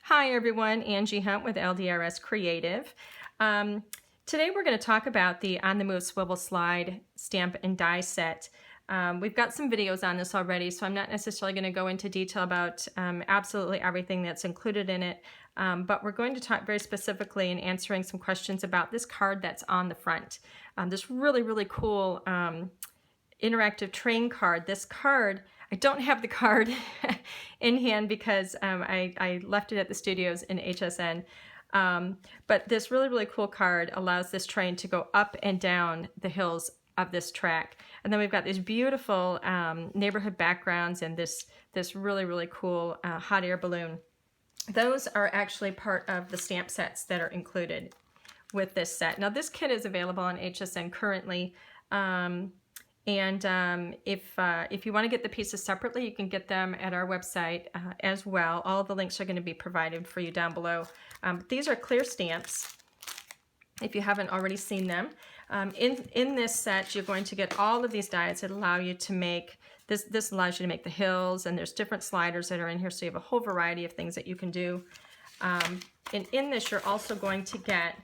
Hi everyone, Angie Hunt with LDRS Creative. Today we're going to talk about the On the Move Swivel Slide Stamp and Die Set. We've got some videos on this already, so I'm not necessarily going to go into detail about absolutely everything that's included in it, but we're going to talk very specifically and answering some questions about this card that's on the front. This really cool interactive train card. This card, I don't have the card in hand because I left it at the studios in HSN. But this really cool card allows this train to go up and down the hills of this track. And then we've got these beautiful neighborhood backgrounds and this really cool hot air balloon. Those are actually part of the stamp sets that are included with this set. Now this kit is available on HSN currently. If you want to get the pieces separately, you can get them at our website as well. All the links are going to be provided for you down below. These are clear stamps, if you haven't already seen them. In this set, you're going to get all of these dies that allow you to make, this allows you to make the hills, and there's different sliders that are in here, so you have a whole variety of things that you can do. And in this, you're also going to get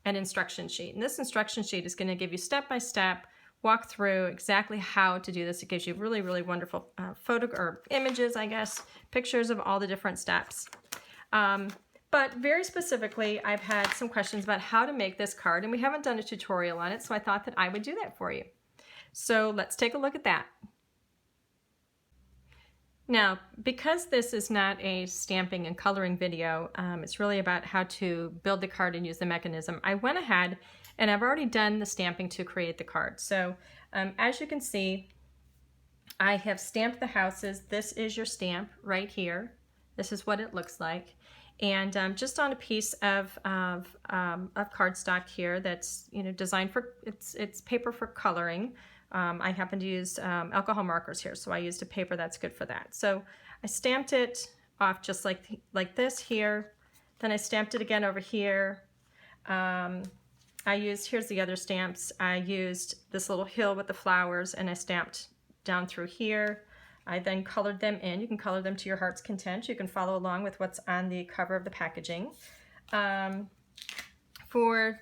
an instruction sheet. And this instruction sheet is going to give you step-by-step walk through exactly how to do this. It gives you really wonderful photo or images, I guess, pictures of all the different steps. But very specifically, I've had some questions about how to make this card, and we haven't done a tutorial on it, so I thought that I would do that for you. So let's take a look at that. Now, because this is not a stamping and coloring video, it's really about how to build the card and use the mechanism. I went ahead and I've already done the stamping to create the card. So as you can see, I have stamped the houses. This is your stamp right here. This is what it looks like. And just on a piece of cardstock here that's designed for, it's paper for coloring. I happen to use alcohol markers here, so I used a paper that's good for that. So I stamped it off just like this here. Then I stamped it again over here. Here's the other stamps. I used this little hill with the flowers, and I stamped down through here. I then colored them in. You can color them to your heart's content. You can follow along with what's on the cover of the packaging. For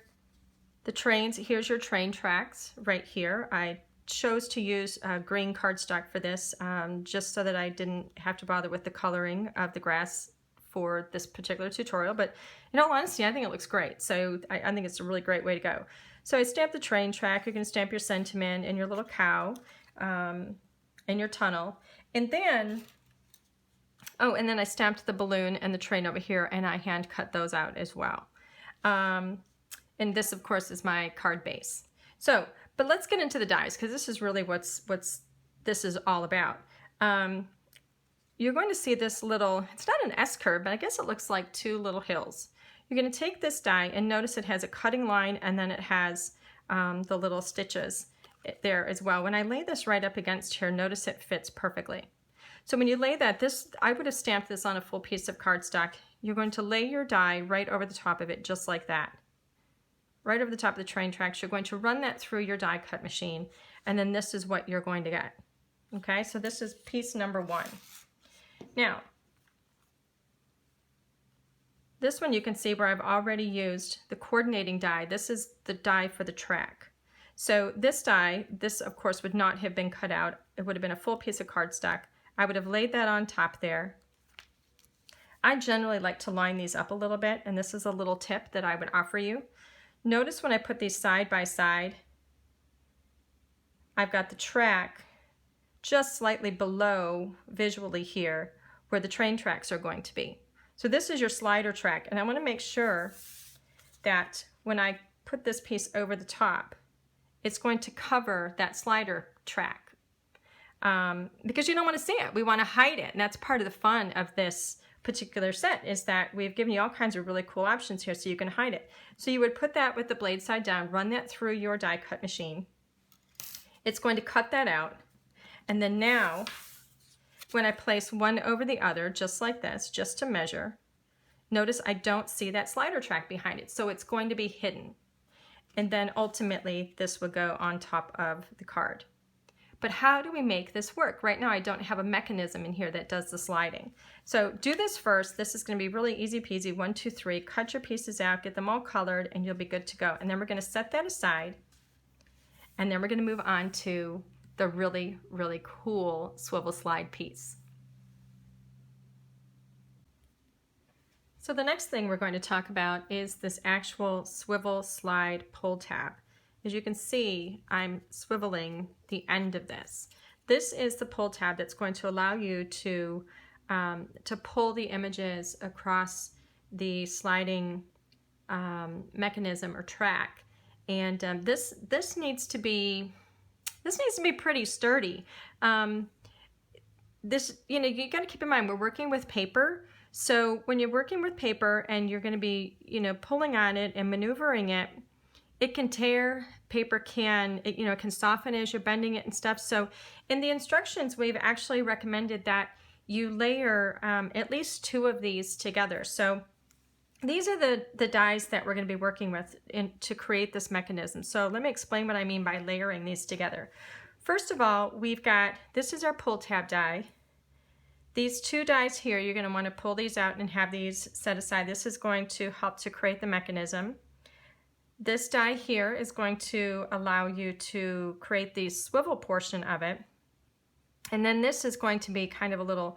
the trains, here's your train tracks right here. I chose to use green cardstock for this, just so that I didn't have to bother with the coloring of the grass for this particular tutorial, but in all honesty, I think it looks great. So I think it's a really great way to go. So I stamped the train track. You're going to stamp your sentiment and your little cow and your tunnel. And then, and then I stamped the balloon and the train over here, and I hand cut those out as well. And this, of course, is my card base. So, but let's get into the dies, because this is really what's this is all about. You're going to see this little, it's not an S curve, but I guess it looks like two little hills. You're going to take this die and notice it has a cutting line, and then it has the little stitches there as well. When I lay this right up against here, notice it fits perfectly. So when you lay that, I would have stamped this on a full piece of cardstock. You're going to lay your die right over the top of it, just like that. Right over the top of the train tracks. You're going to run that through your die cut machine, and then this is what you're going to get. Okay, so this is piece number 1. Now, this one you can see where I've already used the coordinating die. This is the die for the track. So this die, this of course would not have been cut out. It would have been a full piece of cardstock. I would have laid that on top there. I generally like to line these up a little bit, and this is a little tip that I would offer you. Notice when I put these side by side, I've got the track just slightly below visually here where the train tracks are going to be. So this is your slider track, and I want to make sure that when I put this piece over the top, it's going to cover that slider track, because you don't want to see it. We want to hide it, and that's part of the fun of this particular set, is that we've given you all kinds of really cool options here so you can hide it. So you would put that with the blade side down, run that through your die cut machine. It's going to cut that out. And then now, when I place one over the other, just like this, just to measure, notice I don't see that slider track behind it, so it's going to be hidden. And then ultimately, this would go on top of the card. But how do we make this work? Right now I don't have a mechanism in here that does the sliding. So do this first. This is going to be really easy peasy. 1, 2, 3. Cut your pieces out, get them all colored, and you'll be good to go. And then we're going to set that aside. And then we're going to move on to the really, really cool swivel slide piece. So the next thing we're going to talk about is this actual swivel slide pull tab. As you can see, I'm swiveling the end of this. This is the pull tab that's going to allow you to pull the images across the sliding mechanism or track. And this needs to be pretty sturdy. You got to keep in mind we're working with paper. So when you're working with paper and you're going to be pulling on it and maneuvering it, it can tear. Paper can it can soften as you're bending it and stuff. So in the instructions, we've actually recommended that you layer at least 2 of these together. So these are the dies that we're going to be working with to create this mechanism. So let me explain what I mean by layering these together. First of all, this is our pull tab die. These 2 dies here, you're going to want to pull these out and have these set aside. This is going to help to create the mechanism. This die here is going to allow you to create the swivel portion of it. And then this is going to be kind of a little,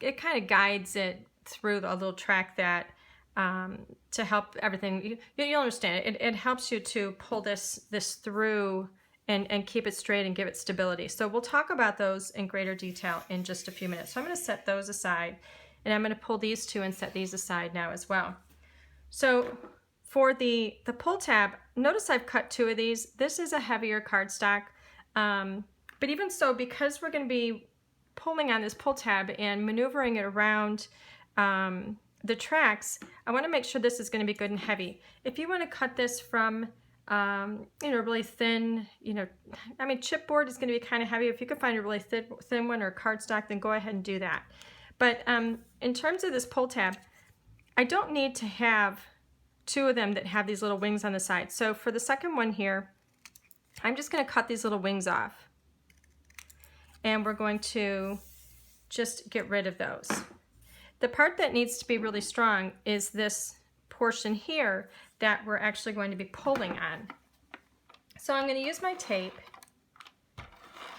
it kind of guides it through a little track that, to help everything, you'll understand it. It helps you to pull this through and keep it straight and give it stability. So we'll talk about those in greater detail in just a few minutes. So I'm going to set those aside, and I'm going to pull these 2 and set these aside now as well. So for the pull tab, notice I've cut 2 of these. This is a heavier cardstock, but even so, because we're going to be pulling on this pull tab and maneuvering it around the tracks, I want to make sure this is going to be good and heavy. If you want to cut this from really thin, I mean, chipboard is going to be kind of heavy. If you could find a really thin one or cardstock, then go ahead and do that. But in terms of this pull tab, I don't need to have 2 of them that have these little wings on the side. So for the second one here, I'm just going to cut these little wings off. And we're going to just get rid of those. The part that needs to be really strong is this portion here that we're actually going to be pulling on. So I'm going to use my tape.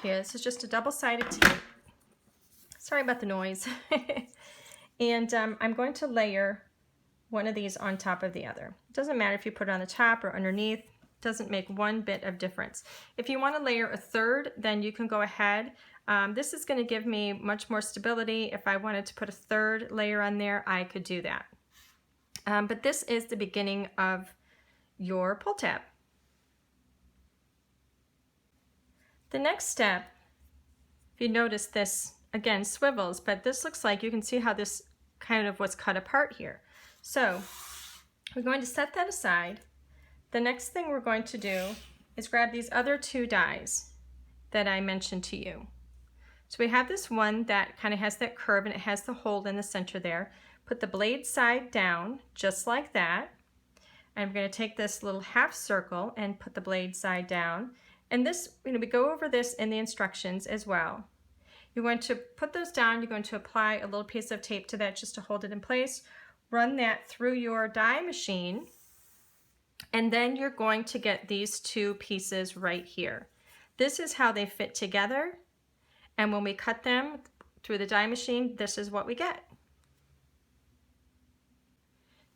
Here, this is just a double-sided tape. Sorry about the noise. And I'm going to layer one of these on top of the other. It doesn't matter if you put it on the top or underneath. It doesn't make one bit of difference. If you want to layer a third, then you can go ahead. This is going to give me much more stability. If I wanted to put a third layer on there, I could do that. But this is the beginning of your pull tab. The next step, if you notice this, again, swivels, but this looks like, you can see how this kind of was cut apart here. So we're going to set that aside. The next thing we're going to do is grab these other 2 dies that I mentioned to you. So we have this one that kind of has that curve and it has the hole in the center there. Put the blade side down just like that. I'm going to take this little half circle and put the blade side down. And this, we go over this in the instructions as well. You're going to put those down. You're going to apply a little piece of tape to that just to hold it in place. Run that through your die machine. And then you're going to get these 2 pieces right here. This is how they fit together. And when we cut them through the die machine, this is what we get.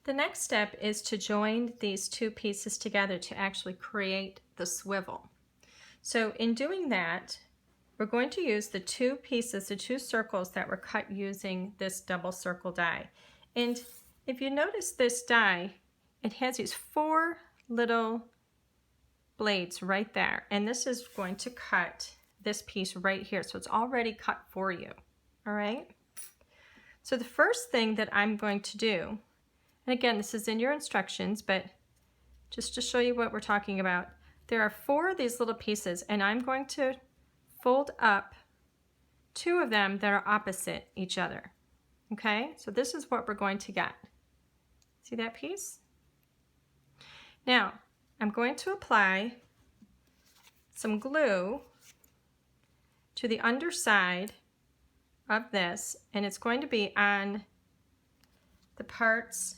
The next step is to join these 2 pieces together to actually create the swivel. So in doing that, we're going to use the 2 pieces, the 2 circles that were cut using this double circle die. And if you notice this die, it has these 4 little blades right there. And this is going to cut this piece right here. So it's already cut for you. All right. So the first thing that I'm going to do, and again, this is in your instructions, but just to show you what we're talking about, there are 4 of these little pieces, and I'm going to fold up 2 of them that are opposite each other. Okay, so this is what we're going to get. See that piece? Now, I'm going to apply some glue to the underside of this, and it's going to be on the parts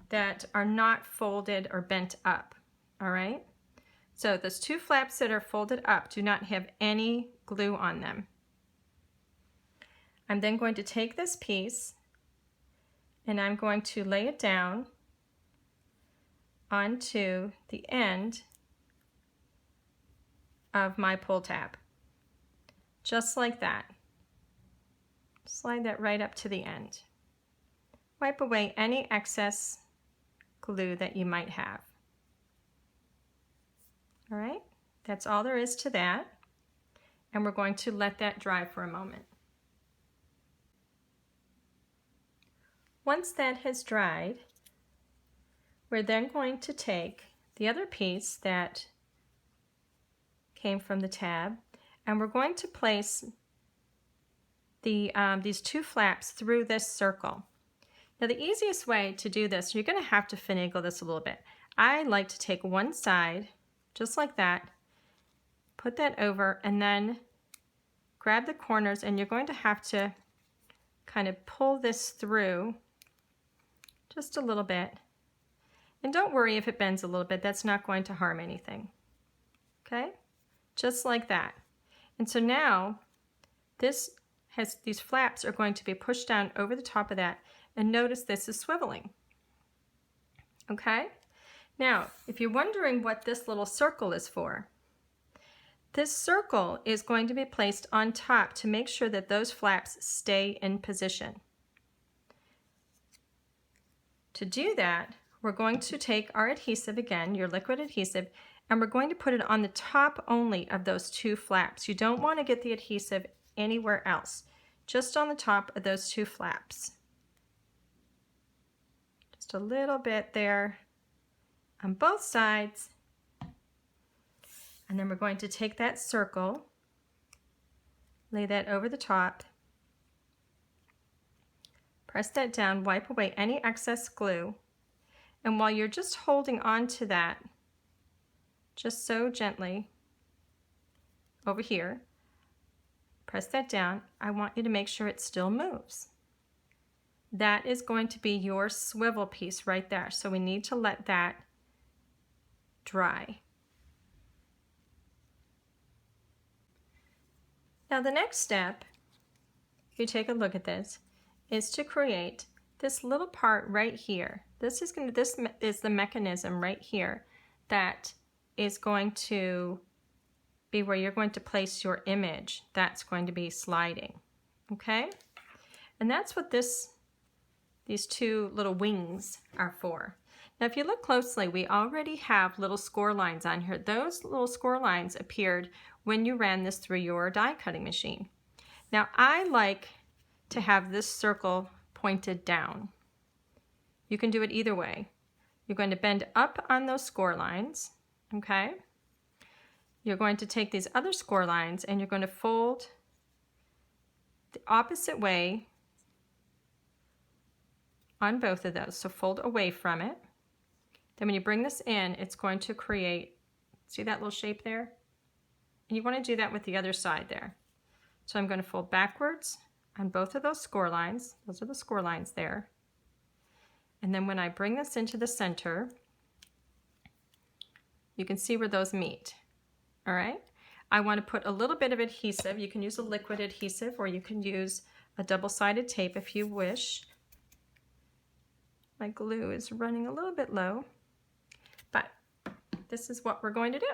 that are not folded or bent up, all right? So those two flaps that are folded up do not have any glue on them. I'm then going to take this piece and I'm going to lay it down onto the end of my pull tab, just like that. Slide that right up to the end. Wipe away any excess glue that you might have. All right, that's all there is to that. And we're going to let that dry for a moment. Once that has dried, we're then going to take the other piece that came from the tab, and we're going to place these two flaps through this circle. Now the easiest way to do this, you're going to have to finagle this a little bit. I like to take one side, just like that, put that over, and then grab the corners, and you're going to have to kind of pull this through just a little bit. And don't worry if it bends a little bit, that's not going to harm anything. Okay? Just like that. And so now these flaps are going to be pushed down over the top of that, and notice this is swiveling. Okay? Now, if you're wondering what this little circle is for, this circle is going to be placed on top to make sure that those flaps stay in position. To do that, we're going to take our adhesive again, your liquid adhesive, and we're going to put it on the top only of those two flaps. You don't want to get the adhesive anywhere else, just on the top of those two flaps. Just a little bit there on both sides. And then we're going to take that circle, lay that over the top, press that down, wipe away any excess glue, and while you're just holding on to that, just so gently over here, press that down. I want you to make sure it still moves. That is going to be your swivel piece right there. So we need to let that dry. Now the next step, if you take a look at this, is to create this little part right here. This is the mechanism right here that is going to be where you're going to place your image. That's going to be sliding, okay? And that's what these two little wings are for. Now if you look closely, we already have little score lines on here. Those little score lines appeared when you ran this through your die cutting machine. Now I like to have this circle pointed down. You can do it either way. You're going to bend up on those score lines, okay? You're going to take these other score lines and you're going to fold the opposite way on both of those. So fold away from it. Then when you bring this in, it's going to create, see that little shape there? And you want to do that with the other side there. So I'm going to fold backwards on both of those score lines. Those are the score lines there. And then when I bring this into the center, you can see where those meet. All right. I want to put a little bit of adhesive. You can use a liquid adhesive or you can use a double-sided tape if you wish. My glue is running a little bit low, but this is what we're going to do.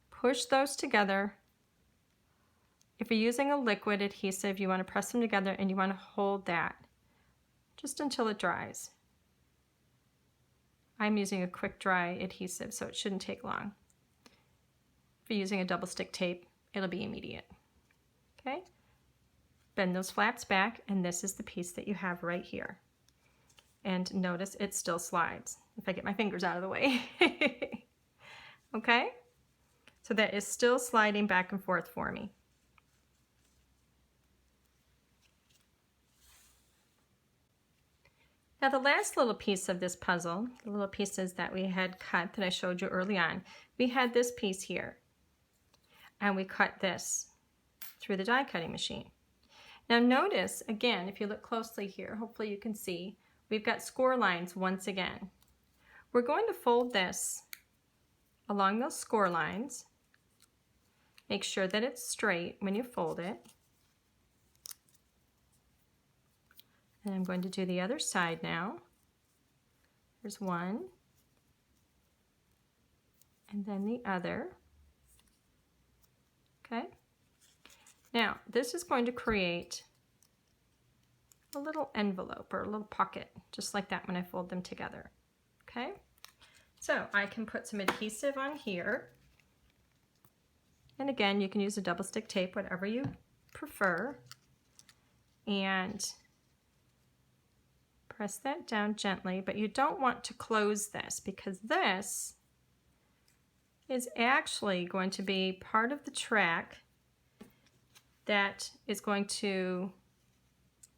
Push those together. If you're using a liquid adhesive, you want to press them together and you want to hold that just until it dries. I'm using a quick dry adhesive, so it shouldn't take long. If you're using a double stick tape, it'll be immediate. Okay? Bend those flaps back, and this is the piece that you have right here. And notice it still slides if I get my fingers out of the way. Okay? So that is still sliding back and forth for me. Now the last little piece of this puzzle, the little pieces that we had cut that I showed you early on, we had this piece here. And we cut this through the die cutting machine. Now notice, again, if you look closely here, hopefully you can see, we've got score lines once again. We're going to fold this along those score lines. Make sure that it's straight when you fold it. And I'm going to do the other side now. There's one, and then the other. Okay. Now, this is going to create a little envelope or a little pocket, just like that when I fold them together. Okay. So I can put some adhesive on here. And again, you can use a double stick tape, whatever you prefer. And press that down gently, but you don't want to close this because this is actually going to be part of the track that is going to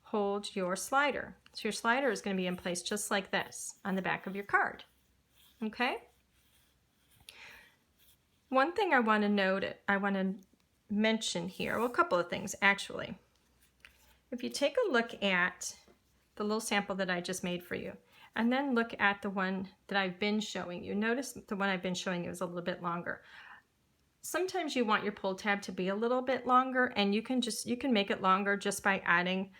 hold your slider. So your slider is going to be in place just like this on the back of your card. Okay? One thing I want to mention here, well, a couple of things actually. If you take a look at the little sample that I just made for you, and then look at the one that I've been showing you. Notice the one I've been showing you is a little bit longer. Sometimes you want your pull tab to be a little bit longer, and you can make it longer just by adding,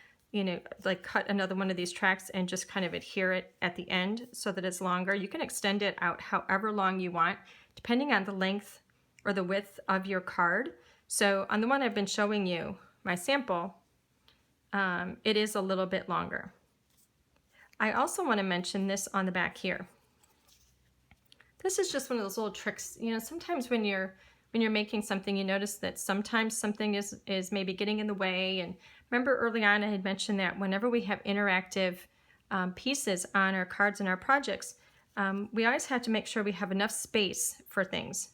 like cut another one of these tracks and just kind of adhere it at the end so that it's longer. You can extend it out however long you want, depending on the length or the width of your card. So on the one I've been showing you, my sample, it is a little bit longer. I also want to mention this on the back here. This is just one of those little tricks. Sometimes when you're making something, you notice that sometimes something is maybe getting in the way. And remember early on I had mentioned that whenever we have interactive pieces on our cards and our projects, we always have to make sure we have enough space for things.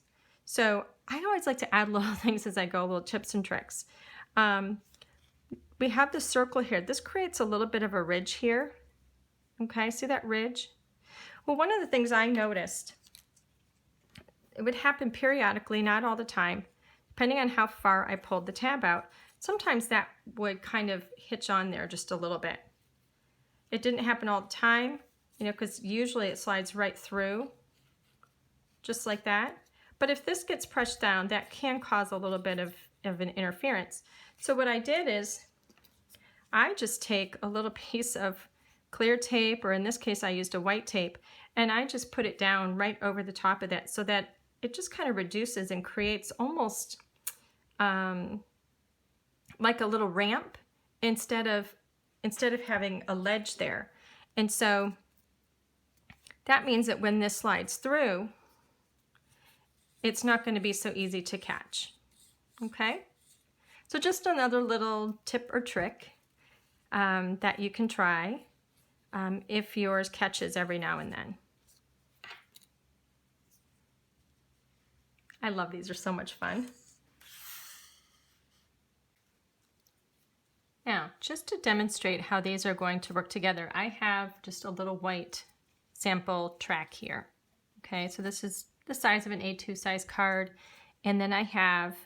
So I always like to add little things as I go, little tips and tricks. We have the circle here. This creates a little bit of a ridge here. Okay, see that ridge? Well, one of the things I noticed, it would happen periodically, not all the time, depending on how far I pulled the tab out. Sometimes that would kind of hitch on there just a little bit. It didn't happen all the time, because usually it slides right through, just like that. But if this gets pressed down, that can cause a little bit of an interference. So what I did is I just take a little piece of clear tape, or in this case I used a white tape, and I just put it down right over the top of that so that it just kind of reduces and creates almost like a little ramp instead of having a ledge there. And so that means that when this slides through, it's not going to be so easy to catch. Okay? So just another little tip or trick that you can try if yours catches every now and then. I love these, they're so much fun. Now, just to demonstrate how these are going to work together, I have just a little white sample track here. Okay, so this is the size of an A2 size card, and then I have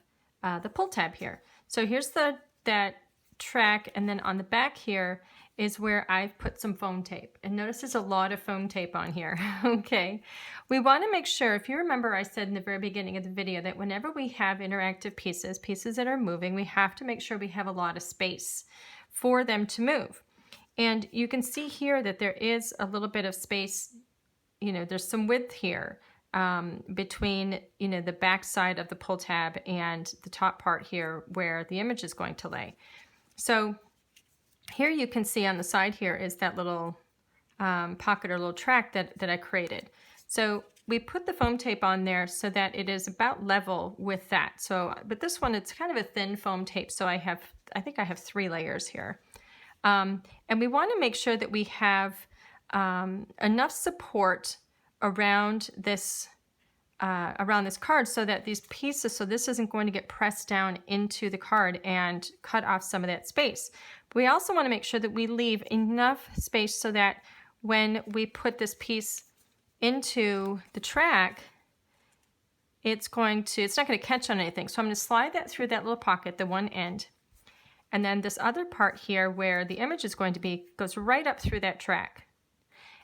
the pull tab here. So here's that track, and then on the back here is where I've put some foam tape. And notice there's a lot of foam tape on here, okay? We wanna make sure, if you remember I said in the very beginning of the video that whenever we have interactive pieces that are moving, we have to make sure we have a lot of space for them to move. And you can see here that there is a little bit of space, there's some width here between, the back side of the pull tab and the top part here where the image is going to lay. So here you can see on the side here is that little pocket or little track that I created. So we put the foam tape on there so that it is about level with that. So, but this one, it's kind of a thin foam tape. So I think I have 3 layers here. And we want to make sure that we have enough support around this card so that these pieces, so this isn't going to get pressed down into the card and cut off some of that space. We also want to make sure that we leave enough space so that when we put this piece into the track, it's not going to catch on anything. So I'm going to slide that through that little pocket, the one end. And then this other part here where the image is going to be goes right up through that track.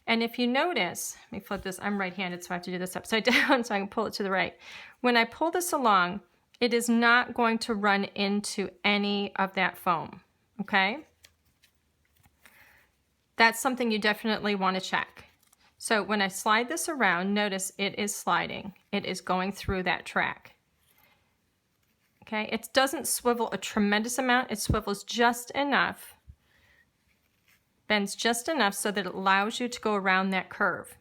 And if you notice, let me flip this, I'm right-handed, so I have to do this upside down so I can pull it to the right. When I pull this along, it is not going to run into any of that foam, okay? That's something you definitely want to check. So when I slide this around, notice it is sliding. It is going through that track. Okay, it doesn't swivel a tremendous amount. It swivels just enough, bends just enough so that it allows you to go around that curve.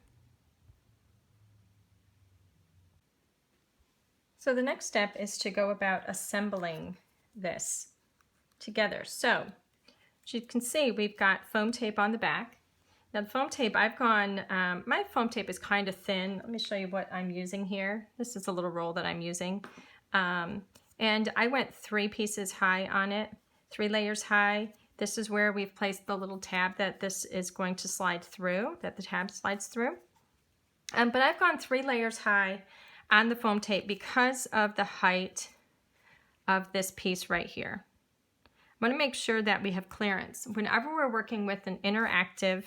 So the next step is to go about assembling this together. So as you can see, we've got foam tape on the back. Now the foam tape, my foam tape is kind of thin. Let me show you what I'm using here. This is a little roll that I'm using. And I went 3 pieces high on it, 3 layers high. This is where we've placed the little tab that this is going to slide through, that the tab slides through. But I've gone 3 layers high on the foam tape because of the height of this piece right here. I want to make sure that we have clearance. Whenever we're working with an interactive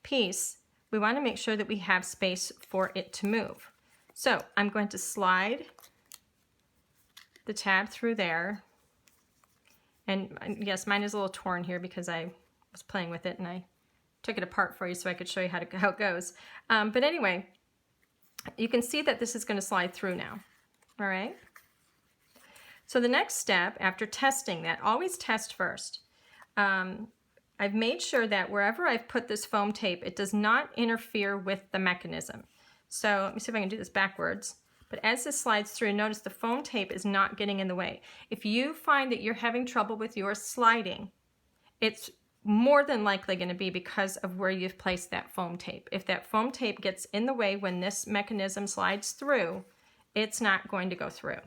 piece, we want to make sure that we have space for it to move. So I'm going to slide the tab through there. And yes, mine is a little torn here because I was playing with it and I took it apart for you so I could show you how it goes. But anyway, you can see that this is going to slide through now. All right. So the next step after testing that, always test first. I've made sure that wherever I've put this foam tape, it does not interfere with the mechanism. So let me see if I can do this backwards. But as this slides through, notice the foam tape is not getting in the way. If you find that you're having trouble with your sliding, it's more than likely going to be because of where you've placed that foam tape. If that foam tape gets in the way when this mechanism slides through, it's not going to go through.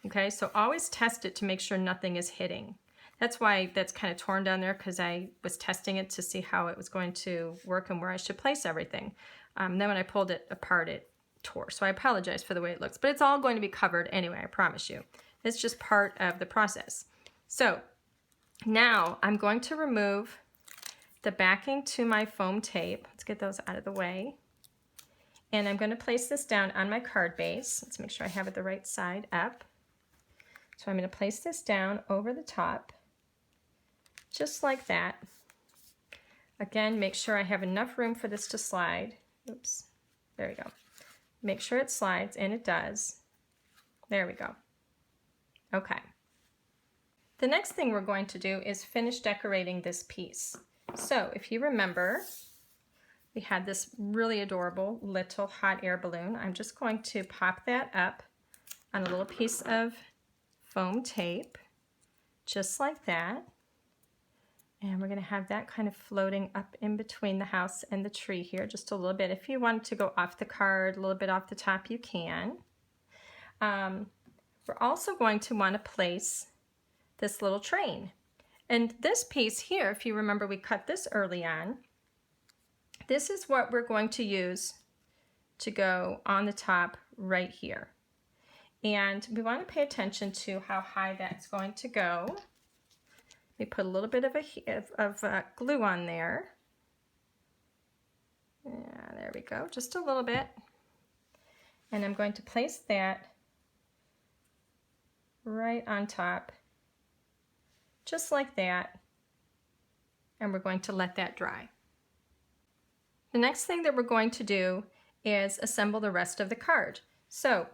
Okay, so always test it to make sure nothing is hitting. That's why that's kind of torn down there, because I was testing it to see how it was going to work and where I should place everything. Then when I pulled it apart, it tore. So I apologize for the way it looks, but it's all going to be covered anyway, I promise you. It's just part of the process. So now I'm going to remove the backing to my foam tape. Let's get those out of the way. And I'm going to place this down on my card base. Let's make sure I have it the right side up. So I'm going to place this down over the top, just like that. Again, make sure I have enough room for this to slide. Oops, there we go. Make sure it slides, and it does. There we go. Okay. The next thing we're going to do is finish decorating this piece. So if you remember, we had this really adorable little hot air balloon. I'm just going to pop that up on a little piece of foam tape, just like that. And we're going to have that kind of floating up in between the house and the tree here just a little bit. If you want to go off the card, a little bit off the top, you can. We're also going to want to place this little train. And this piece here, if you remember, we cut this early on. This is what we're going to use to go on the top right here. And we want to pay attention to how high that's going to go. We put a little bit of glue on there. Yeah, there we go, just a little bit. And I'm going to place that right on top, just like that. And we're going to let that dry. The next thing that we're going to do is assemble the rest of the card. So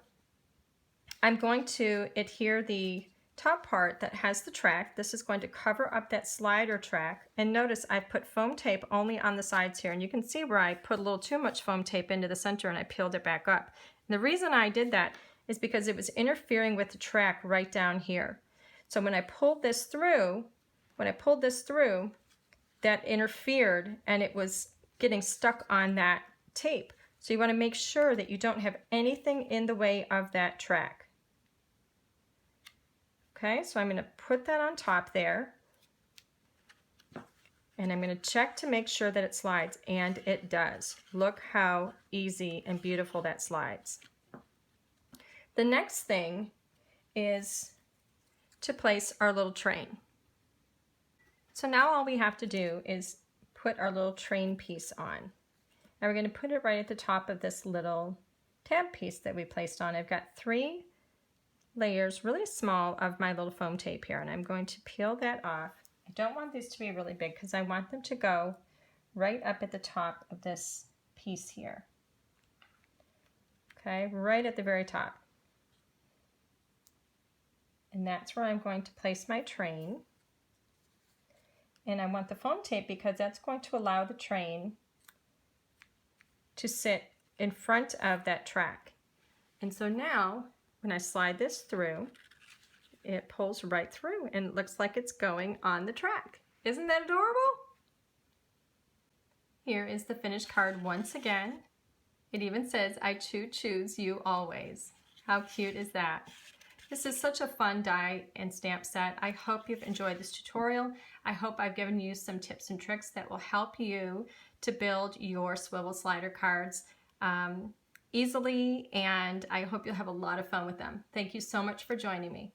I'm going to adhere the top part that has the track. This is going to cover up that slider track. And notice I've put foam tape only on the sides here. And you can see where I put a little too much foam tape into the center and I peeled it back up. And the reason I did that is because it was interfering with the track right down here. So when I pulled this through, that interfered and it was getting stuck on that tape. So you want to make sure that you don't have anything in the way of that track. Okay, so I'm going to put that on top there. And I'm going to check to make sure that it slides, and it does. Look how easy and beautiful that slides. The next thing is to place our little train. So now all we have to do is put our little train piece on. Now we're going to put it right at the top of this little tab piece that we placed on. I've got 3 layers, really small, of my little foam tape here, and I'm going to peel that off. I don't want these to be really big because I want them to go right up at the top of this piece here. Okay, right at the very top. And that's where I'm going to place my train. And I want the foam tape because that's going to allow the train to sit in front of that track. And so now, when I slide this through, it pulls right through and it looks like it's going on the track. Isn't that adorable? Here is the finished card once again. It even says, "I choose you always." How cute is that? This is such a fun die and stamp set. I hope you've enjoyed this tutorial. I hope I've given you some tips and tricks that will help you to build your swivel slider cards easily, and I hope you'll have a lot of fun with them. Thank you so much for joining me.